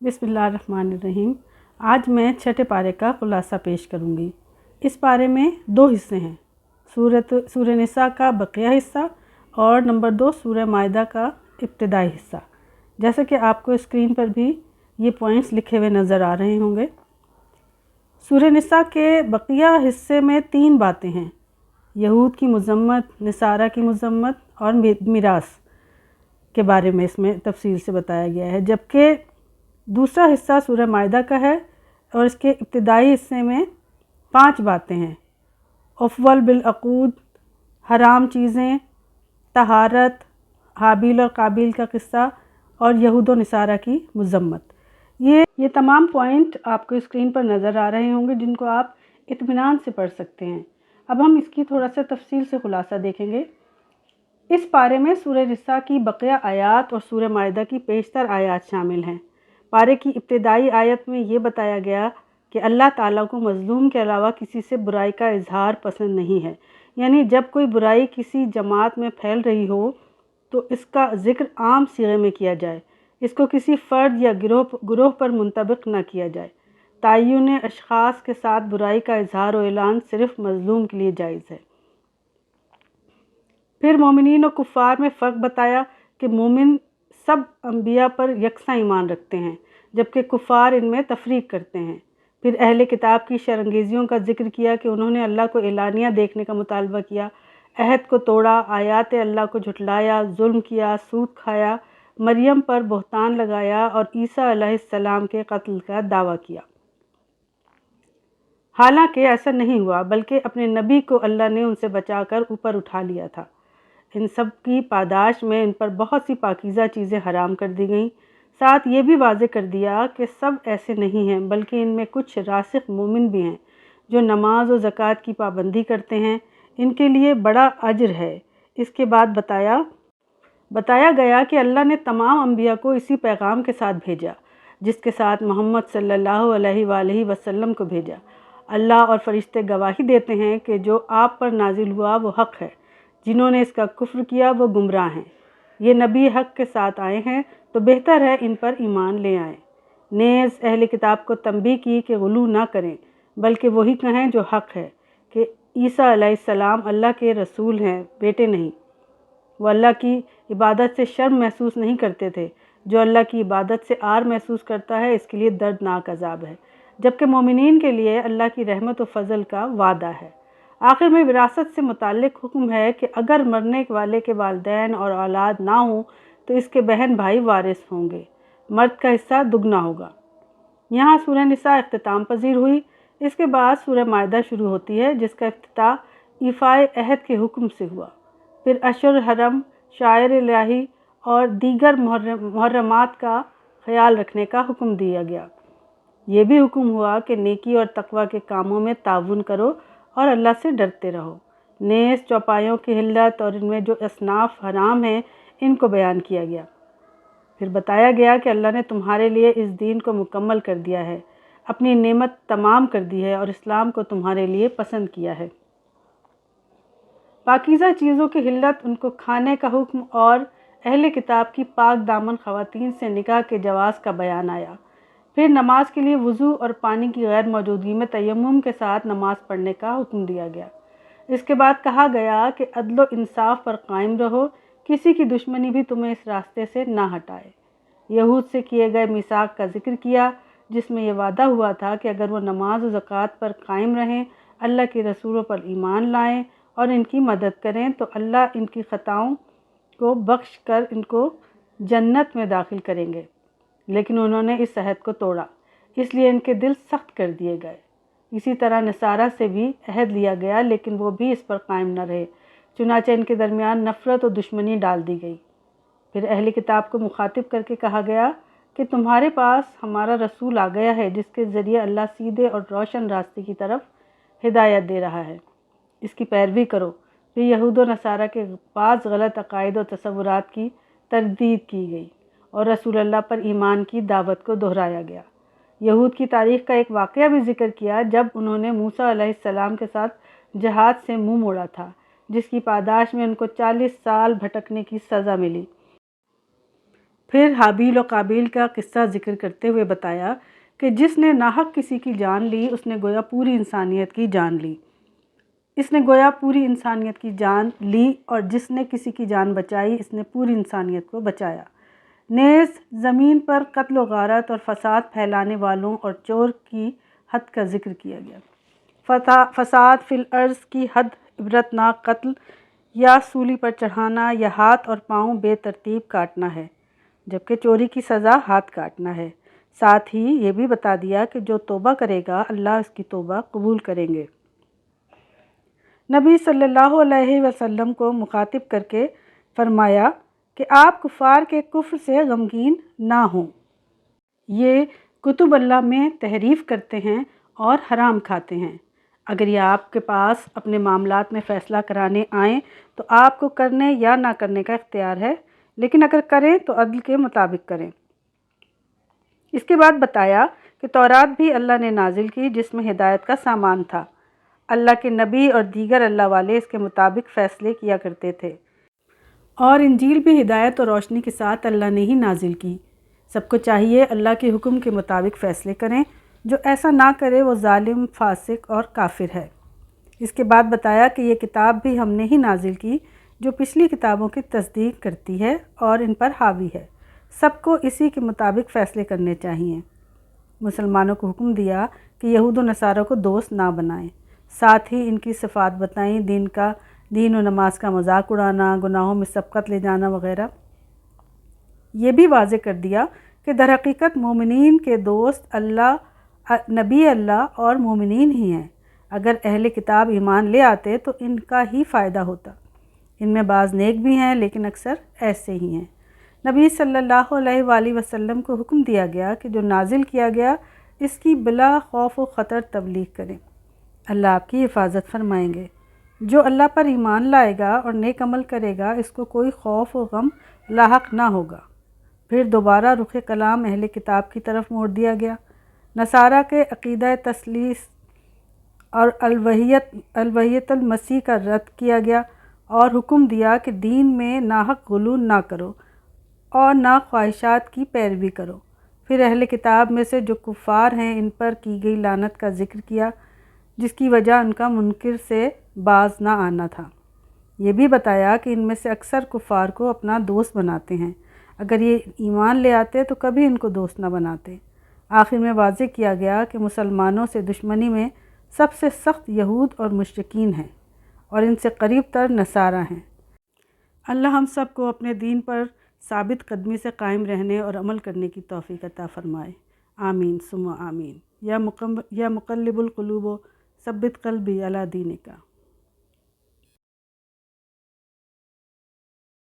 बिस्मिल्लाहिर्रहमानिर्रहीम। आज मैं छठे पारे का खुलासा पेश करूँगी। इस पारे में दो हिस्से हैं, सूरह निसा का बकिया हिस्सा और नंबर 2 सूरह माइदा का इब्तिदाई हिस्सा। जैसे कि आपको स्क्रीन पर भी ये पॉइंट्स लिखे हुए नज़र आ रहे होंगे। सूरह निसा के बकिया हिस्से में 3 बातें हैं, यहूद की मज़म्मत, निसारा की मज़म्मत और मीरास के बारे में इसमें तफसील से बताया गया है। जबकि दूसरा हिस्सा सूरह माइदा का है और इसके इब्तिदाई हिस्से में 5 बातें हैं, अफ़वल बिल अक़ूद, हराम चीज़ें, तहारत, हाबिल और काबिल का किस्सा और यहूद व निसारा की मज़म्मत। ये तमाम पॉइंट आपको स्क्रीन पर नज़र आ रहे होंगे, जिनको आप इत्मीनान से पढ़ सकते हैं। अब हम इसकी थोड़ा सा तफसील से खुलासा देखेंगे। इस पारे में सूरह निसा की बकिया आयात और सूरह माइदा की पेशतर आयात शामिल हैं। पारे की इब्तिदाई आयत में ये बताया गया कि अल्लाह ताला को मज़लूम के अलावा किसी से बुराई का इजहार पसंद नहीं है। यानी जब कोई बुराई किसी जमात में फैल रही हो तो इसका ज़िक्र आम सीगे में किया जाए, इसको किसी फ़र्द या गिरोह पर मुंतबिक न किया जाए। तय्युन अशख़ास के साथ बुराई का इजहार और ऐलान सिर्फ़ मज़लूम के लिए जायज़ है। फिर मोमिनीन और कुफ़ार में फ़र्क बताया कि मोमिन सब अंबिया पर यकसा ईमान रखते हैं, जबकि कुफ़ार इनमें तफरीक करते हैं। फिर अहले किताब की शर्ंगेज़ियों का जिक्र किया कि उन्होंने अल्लाह को एलानिया देखने का मुतालबा किया, अहद को तोड़ा, आयात अल्लाह को झुटलाया, जुल्म किया, सूद खाया, मरियम पर बहतान लगाया और ईसा अलैहिस्सलाम के कत्ल का दावा किया। हालांकि ऐसा नहीं हुआ, बल्कि अपने नबी को अल्लाह ने उनसे बचाकर ऊपर उठा लिया था। इन सब की पादाश में इन पर बहुत सी पाकीज़ा चीज़ें हराम कर दी गईं। साथ ये भी वाज़े कर दिया कि सब ऐसे नहीं हैं, बल्कि इनमें कुछ रासिख मोमिन भी हैं जो नमाज और ज़कात की पाबंदी करते हैं, इनके लिए बड़ा अजर है। इसके बाद बताया गया कि अल्लाह ने तमाम अंबिया को इसी पैगाम के साथ भेजा जिसके साथ मोहम्मद सल्लल्लाहु अलैहि वसल्लम को भेजा। अल्लाह और फरिश्ते गवाही देते हैं कि जो आप पर नाजिल हुआ वो हक़ है, जिन्होंने इसका कुफ्र किया वो गुमराह हैं। ये नबी हक़ के साथ आए हैं तो बेहतर है इन पर ईमान ले आएँ। नेज़ अहले किताब को तंबीह की कि गुलू ना करें, बल्कि वही कहें जो हक़ है कि ईसा अलैहिस्सलाम अल्लाह के रसूल हैं, बेटे नहीं। वो अल्लाह की इबादत से शर्म महसूस नहीं करते थे। जो अल्लाह की इबादत से आर महसूस करता है, इसके लिए दर्दनाक अजाब है। जबकि मोमिनीन के लिए अल्लाह की रहमत और फजल का वादा है। आखिर में विरासत से मुताल्लिक हुक्म है कि अगर मरने वाले के वालिदैन और औलाद ना हो तो इसके बहन भाई वारिस होंगे, मर्द का हिस्सा दुगना होगा। यहाँ सूरह निसा इख्तिताम पजीर हुई। इसके बाद सूरह माइदा शुरू होती है, जिसका इफ्तिताह ईफ़ाए अहद के हुक्म से हुआ। फिर अशर हरम, शायर इलाही और दीगर मुहर्रमात का ख्याल रखने का हुक्म दिया गया। ये भी हुक्म हुआ कि नेकी और तकवा के कामों में ताउन करो और अल्लाह से डरते रहो। नेज़ चौपाइयों की हिल्लत और इनमें जो असनाफ हराम हैं, इनको बयान किया गया। फिर बताया गया कि अल्लाह ने तुम्हारे लिए इस दीन को मुकम्मल कर दिया है, अपनी नेमत तमाम कर दी है और इस्लाम को तुम्हारे लिए पसंद किया है। पाकीज़ा चीज़ों की हिल्लत, उनको खाने का हुक्म और अहले किताब की पाक दामन ख़वातीन से निकाह के जवाज़ का बयान आया। फिर नमाज के लिए वज़ू और पानी की गैर मौजूदगी में तयम्मुम के साथ नमाज पढ़ने का हुक्म दिया गया। इसके बाद कहा गया कि अदल व इंसाफ पर कायम रहो, किसी की दुश्मनी भी तुम्हें इस रास्ते से ना हटाए। यहूद से किए गए मिसाक का जिक्र किया, जिसमें यह वादा हुआ था कि अगर वो नमाज और ज़कात पर कायम रहें, अल्लाह के रसूलों पर ईमान लाएं और इनकी मदद करें तो अल्लाह इनकी ख़ताओं को बख्श कर इनको जन्नत में दाखिल करेंगे। लेकिन उन्होंने इस अहद को तोड़ा, इसलिए इनके दिल सख्त कर दिए गए। इसी तरह नसारा से भी अहद लिया गया, लेकिन वो भी इस पर कायम न रहे, चुनाचे इनके दरमियान नफ़रत और दुश्मनी डाल दी गई। फिर अहले किताब को मुखातिब करके कहा गया कि तुम्हारे पास हमारा रसूल आ गया है, जिसके ज़रिए अल्लाह सीधे और रोशन रास्ते की तरफ हिदायत दे रहा है, इसकी पैरवी करो। फिर यहूद व नसारा के बाज़ गलत अकायद और तसव्वुरात की तरदीद की गई और रसूल अल्लाह पर ईमान की दावत को दोहराया गया। यहूद की तारीख़ का एक वाक़या भी जिक्र किया, जब उन्होंने मूसा अलैहिस्सलाम के साथ जहाज़ से मुँह मोड़ा था, जिसकी पादाश में उनको 40 साल भटकने की सज़ा मिली। پھر حابیل و قابیل کا قصہ ذکر کرتے ہوئے بتایا کہ جس نے ناحق کسی کی جان لی اس نے گویا پوری انسانیت کی جان لی، اور جس نے کسی کی جان بچائی اس نے پوری انسانیت کو بچایا۔ نیز زمین پر قتل و غارت اور فساد پھیلانے والوں اور چور کی حد کا ذکر کیا گیا۔ فساد فی الارض کی حد عبرتناک قتل یا سولی پر چڑھانا یا ہاتھ اور پاؤں بے ترتیب کاٹنا ہے، جبکہ چوری کی سزا ہاتھ کاٹنا ہے۔ ساتھ ہی یہ بھی بتا دیا کہ جو توبہ کرے گا اللہ اس کی توبہ قبول کریں گے۔ نبی صلی اللہ علیہ وسلم کو مخاطب کر کے فرمایا کہ آپ کفار کے کفر سے غمگین نہ ہوں، یہ کتب اللہ میں تحریف کرتے ہیں اور حرام کھاتے ہیں۔ اگر یہ آپ کے پاس اپنے معاملات میں فیصلہ کرانے آئیں تو آپ کو کرنے یا نہ کرنے کا اختیار ہے، لیکن اگر کریں تو عدل کے مطابق کریں۔ اس کے بعد بتایا کہ تورات بھی اللہ نے نازل کی جس میں ہدایت کا سامان تھا۔ اللہ کے نبی اور دیگر اللہ والے اس کے مطابق فیصلے کیا کرتے تھے، اور انجیل بھی ہدایت اور روشنی کے ساتھ اللہ نے ہی نازل کی۔ سب کو چاہیے اللہ کے حکم کے مطابق فیصلے کریں، جو ایسا نہ کرے وہ ظالم، فاسق اور کافر ہے۔ اس کے بعد بتایا کہ یہ کتاب بھی ہم نے ہی نازل کی جو پچھلی کتابوں کی تصدیق کرتی ہے اور ان پر حاوی ہے۔ سب کو اسی کے مطابق فیصلے کرنے چاہیے۔ مسلمانوں کو حکم دیا کہ یہود و نصارہ کو دوست نہ بنائیں، ساتھ ہی ان کی صفات بتائیں، دین و نماز کا مذاق اڑانا، گناہوں میں سبقت لے جانا وغیرہ۔ یہ بھی واضح کر دیا کہ در حقیقت مومنین کے دوست اللہ، نبی اللہ اور مومنین ہی ہیں۔ اگر اہل کتاب ایمان لے آتے تو ان کا ہی فائدہ ہوتا۔ ان میں بعض نیک بھی ہیں لیکن اکثر ایسے ہی ہیں۔ نبی صلی اللہ علیہ وآلہ وسلم کو حکم دیا گیا کہ جو نازل کیا گیا اس کی بلا خوف و خطر تبلیغ کریں، اللہ آپ کی حفاظت فرمائیں گے۔ جو اللہ پر ایمان لائے گا اور نیک عمل کرے گا اس کو کوئی خوف و غم لاحق نہ ہوگا۔ پھر دوبارہ رخ کلام اہل کتاب کی طرف موڑ دیا گیا۔ نصارہ کے عقیدہ تثلیث اور الوہیت المسیح کا رد کیا گیا اور حکم دیا کہ دین میں ناحق غلو نہ کرو اور نہ خواہشات کی پیروی کرو۔ پھر اہل کتاب میں سے جو کفار ہیں ان پر کی گئی لعنت کا ذکر کیا، جس کی وجہ ان کا منکر سے باز نہ آنا تھا۔ یہ بھی بتایا کہ ان میں سے اکثر کفار کو اپنا دوست بناتے ہیں، اگر یہ ایمان لے آتے تو کبھی ان کو دوست نہ بناتے۔ آخر میں واضح کیا گیا کہ مسلمانوں سے دشمنی میں سب سے سخت یہود اور مشرکین ہیں، اور ان سے قریب تر نصارہ ہیں۔ اللہ ہم سب کو اپنے دین پر ثابت قدمی سے قائم رہنے اور عمل کرنے کی توفیق عطا فرمائے۔ آمین ثم آمین۔ یا مقلب القلوب ثبت قلبی علی دینک۔